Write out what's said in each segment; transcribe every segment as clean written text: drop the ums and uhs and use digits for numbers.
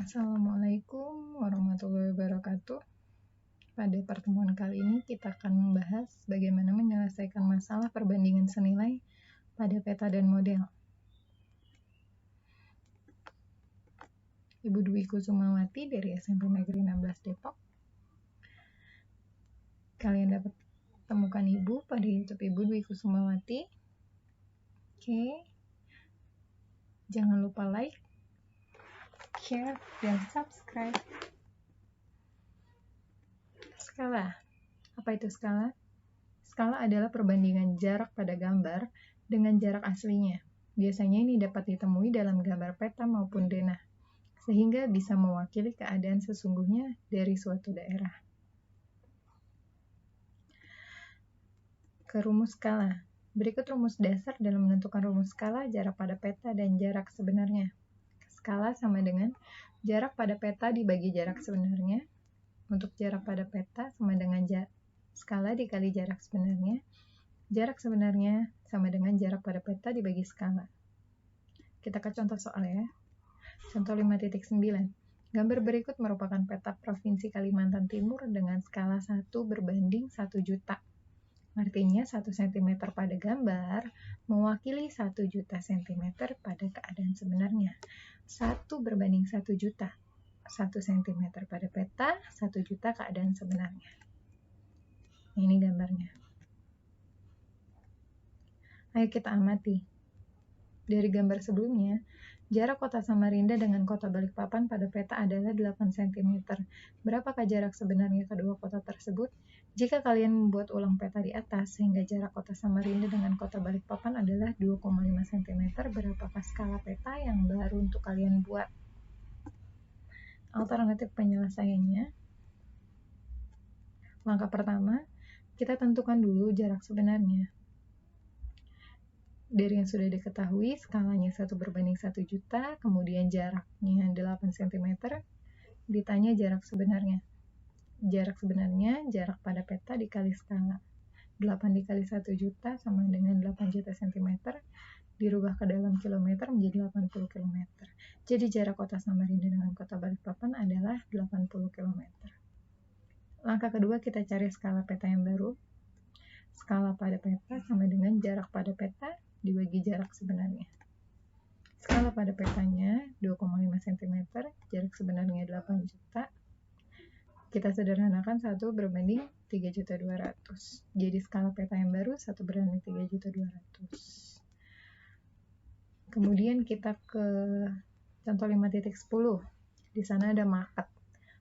Assalamualaikum warahmatullahi wabarakatuh. Pada pertemuan kali ini kita akan membahas bagaimana menyelesaikan masalah perbandingan senilai pada peta dan model. Ibu Dwi Kusumawati dari SMP Negeri 16 Depok. Kalian dapat temukan Ibu pada YouTube Ibu Dwi Kusumawati. Oke. Jangan lupa like, share, dan subscribe. Skala. Apa itu skala? Skala adalah perbandingan jarak pada gambar dengan jarak aslinya. Biasanya ini dapat ditemui dalam gambar peta maupun denah, sehingga bisa mewakili keadaan sesungguhnya dari suatu daerah. Ke rumus skala. Berikut rumus dasar dalam menentukan rumus skala jarak pada peta dan jarak sebenarnya. Skala sama dengan jarak pada peta dibagi jarak sebenarnya. Untuk jarak pada peta sama dengan skala dikali jarak sebenarnya. Jarak sebenarnya sama dengan jarak pada peta dibagi skala. Kita ke contoh soal ya. Contoh 5.9. Gambar berikut merupakan peta Provinsi Kalimantan Timur dengan skala 1 berbanding 1 juta. Artinya 1 cm pada gambar mewakili 1 juta cm pada keadaan sebenarnya. 1 berbanding 1 juta. 1 cm pada peta, 1 juta keadaan sebenarnya. Ini gambarnya. Ayo kita amati. Dari gambar sebelumnya, jarak kota Samarinda dengan kota Balikpapan pada peta adalah 8 cm. Berapakah jarak sebenarnya kedua kota tersebut? Jika kalian membuat ulang peta di atas, sehingga jarak kota Samarinda dengan kota Balikpapan adalah 2,5 cm, berapakah skala peta yang baru untuk kalian buat? Alternatif penyelesaiannya. Langkah pertama, kita tentukan dulu jarak sebenarnya. Dari yang sudah diketahui, skalanya 1 berbanding 1 juta, kemudian jaraknya 8 cm, ditanya jarak sebenarnya. Jarak sebenarnya, jarak pada peta dikali skala. 8 dikali 1 juta sama dengan 8 juta cm, dirubah ke dalam kilometer menjadi 80 km. Jadi jarak kota Samarinda dengan kota Balikpapan adalah 80 km. Langkah kedua, kita cari skala peta yang baru. Skala pada peta sama dengan jarak pada peta dibagi jarak sebenarnya. Skala pada petanya 2,5 cm, jarak sebenarnya 8 juta. Kita sederhanakan 1 berbanding 3.200.000. Jadi skala peta yang baru 1 berbanding 3.200.000. Kemudian kita ke contoh 5.10. Di sana ada maket.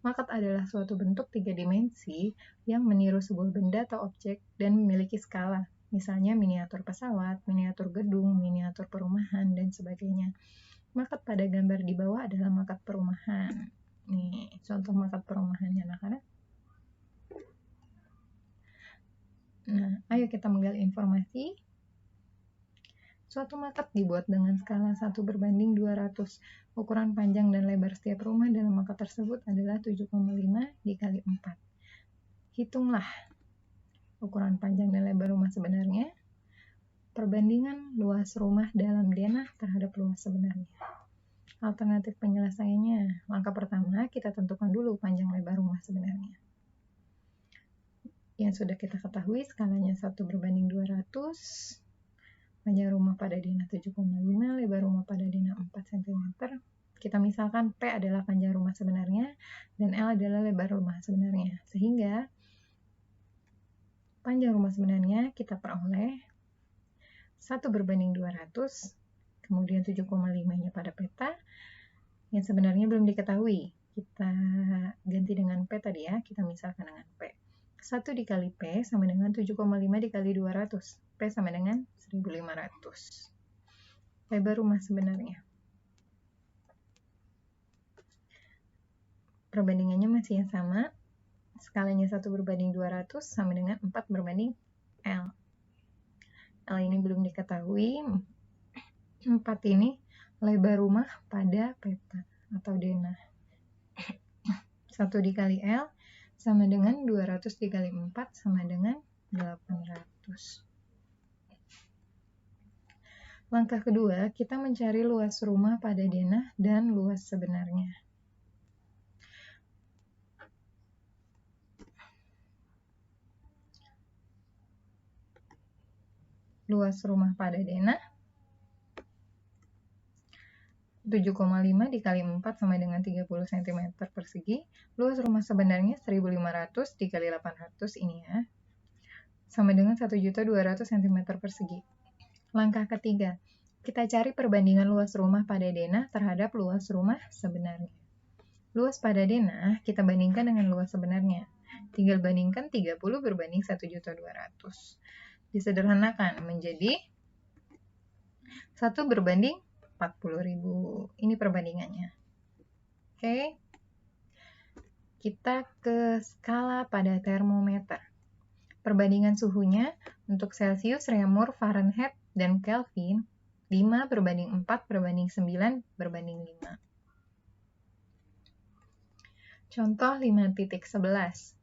Maket adalah suatu bentuk 3 dimensi yang meniru sebuah benda atau objek dan memiliki skala. Misalnya miniatur pesawat, miniatur gedung, miniatur perumahan, dan sebagainya. Maket pada gambar di bawah adalah maket perumahan. Nih, contoh maket perumahannya anak-anak. Nah, ayo kita menggali informasi. Suatu maket dibuat dengan skala 1 berbanding 200. Ukuran panjang dan lebar setiap rumah dalam maket tersebut adalah 7,5 dikali 4. Hitunglah ukuran panjang dan lebar rumah sebenarnya. Perbandingan luas rumah dalam denah terhadap luas sebenarnya. Alternatif penyelesaiannya. Langkah pertama, kita tentukan dulu panjang lebar rumah sebenarnya. Yang sudah kita ketahui, skalanya 1 berbanding 200. Panjang rumah pada denah 7,5, lebar rumah pada denah 4 cm. Kita misalkan P adalah panjang rumah sebenarnya, dan L adalah lebar rumah sebenarnya. Sehingga, panjang rumah sebenarnya kita peroleh 1 berbanding 200, kemudian 7,5-nya pada peta, yang sebenarnya belum diketahui. Kita ganti dengan P tadi ya, kita misalkan dengan P. 1 dikali P sama dengan 7,5 dikali 200. P sama dengan 1.500. Lebar rumah sebenarnya. Perbandingannya masih yang sama. Skalanya 1 berbanding 200 sama dengan 4 berbanding L. L ini belum diketahui. 4 ini lebar rumah pada peta atau denah. 1 dikali L sama dengan 200 dikali 4 sama dengan 800. Langkah kedua, kita mencari luas rumah pada denah dan luas sebenarnya. luas rumah pada denah 7,5 dikali 4 sama dengan 30 cm persegi. Luas rumah sebenarnya 1500 dikali 800 ini ya. Sama dengan 1.200 cm persegi. Langkah ketiga, kita cari perbandingan luas rumah pada denah terhadap luas rumah sebenarnya. Luas pada denah kita bandingkan dengan luas sebenarnya. Tinggal bandingkan 30 berbanding 1.200. Disederhanakan menjadi 1 berbanding 40.000. Ini perbandingannya. Oke. Kita ke skala pada termometer. Perbandingan suhunya untuk Celsius, Reaumur, Fahrenheit, dan Kelvin 5 berbanding 4 berbanding 9 berbanding 5. Contoh 5.11.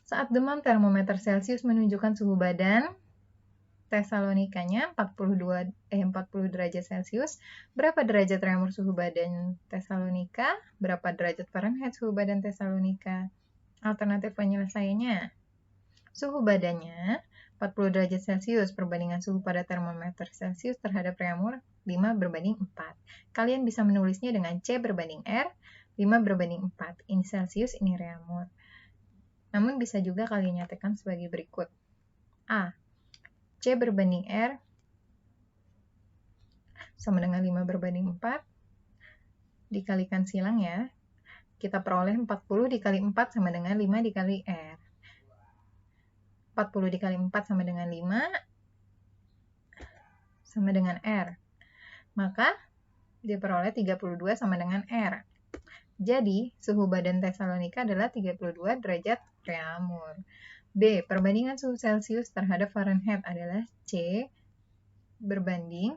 Saat demam termometer Celsius menunjukkan suhu badan Tesalonikanya 40 derajat Celcius. Berapa derajat Reaumur suhu badan Tesalonika? Berapa derajat Fahrenheit suhu badan Tesalonika? Alternatif penyelesaiannya. Suhu badannya 40 derajat Celcius, perbandingan suhu pada termometer Celsius terhadap Reaumur 5 berbanding 4. Kalian bisa menulisnya dengan C berbanding R, 5 berbanding 4. Ini Celsius, ini Reaumur. Namun bisa juga kalian nyatakan sebagai berikut. A. C berbanding R sama dengan 5 berbanding 4. Dikalikan silang ya. Kita peroleh 40 dikali 4 sama dengan 5 dikali R. 40 dikali 4 sama dengan 5 sama dengan R. Maka diperoleh 32 sama dengan R. Jadi, suhu badan Tesalonika adalah 32 derajat Reaumur. B. Perbandingan suhu Celsius terhadap Fahrenheit adalah C berbanding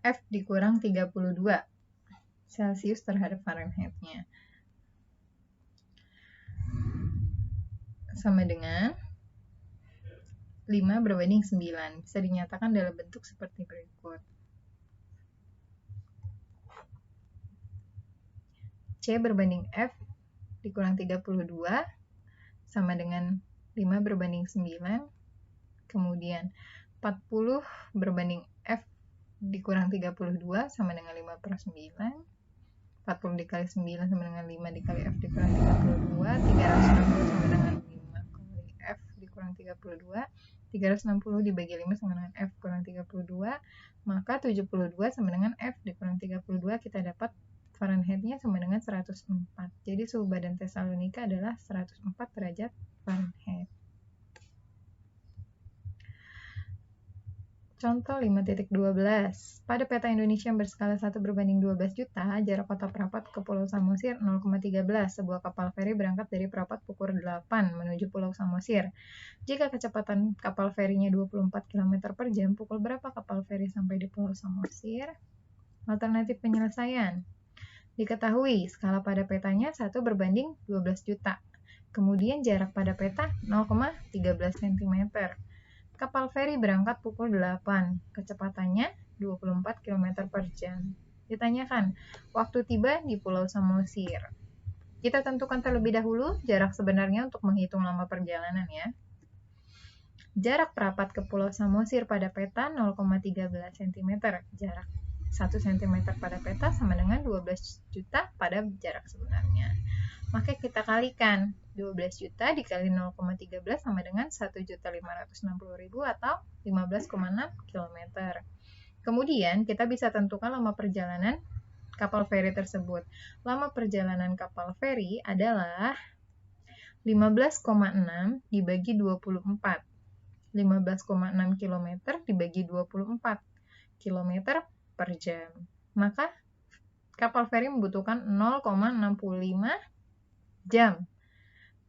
F dikurang 32 Celsius terhadap Fahrenheit-nya. Sama dengan 5 berbanding 9. Bisa dinyatakan dalam bentuk seperti berikut. C berbanding F dikurang 32 sama dengan 5 berbanding 9. Kemudian 40 berbanding F dikurang 32 sama dengan 5 per 9. 40 dikali 9 sama dengan 5 dikali F dikurang 32. 360 sama dengan 5 kali F dikurang 32. 360 dibagi 5 sama dengan F kurang 32. Maka 72 sama dengan F dikurang 32. Kita dapat Fahrenheit-nya sama dengan 104. Jadi suhu badan Tesalonika adalah 104 derajat Fahrenheit. Contoh 5.12. Pada peta Indonesia yang berskala 1 berbanding 12 juta, jarak kota Prapat ke Pulau Samosir 0,13. Sebuah kapal feri berangkat dari Prapat pukul 8 menuju Pulau Samosir. Jika kecepatan kapal ferinya 24 km per jam, pukul berapa kapal feri sampai di Pulau Samosir? Alternatif penyelesaian. Diketahui skala pada petanya 1 berbanding 12 juta. Kemudian jarak pada peta 0,13 cm. Kapal feri berangkat pukul 8, kecepatannya 24 km per jam. Ditanyakan, waktu tiba di Pulau Samosir. Kita tentukan terlebih dahulu jarak sebenarnya untuk menghitung lama perjalanan ya. Jarak Prapat ke Pulau Samosir pada peta 0,13 cm. Jarak 1 cm pada peta sama dengan 12 juta pada jarak sebenarnya. Maka kita kalikan 12 juta dikali 0,13 sama dengan 1.560.000 atau 15,6 km. Kemudian kita bisa tentukan lama perjalanan kapal feri tersebut. Lama perjalanan kapal feri adalah 15,6 dibagi 24. 15,6 km dibagi 24 km per jam. Maka kapal feri membutuhkan 0,65 jam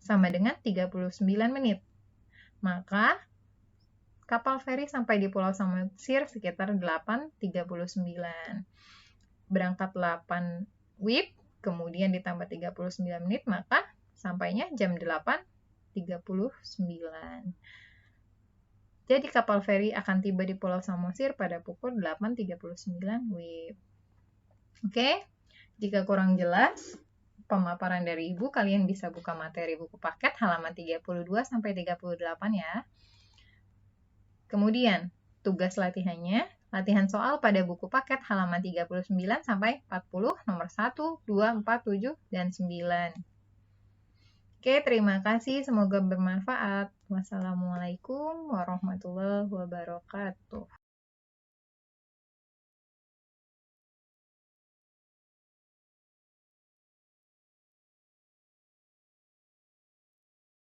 sama dengan 39 menit. Maka kapal feri sampai di Pulau Samosir sekitar 8.39. Berangkat 8 WIB, kemudian ditambah 39 menit, maka sampainya jam 8.39. Jadi kapal feri akan tiba di Pulau Samosir pada pukul 8.39 WIB. Oke, jika kurang jelas, pemaparan dari Ibu, kalian bisa buka materi buku paket halaman 32 sampai 38 ya. Kemudian, tugas latihannya, latihan soal pada buku paket halaman 39 sampai 40, nomor 1, 2, 4, 7, dan 9. Oke, terima kasih. Semoga bermanfaat. Wassalamualaikum warahmatullahi wabarakatuh.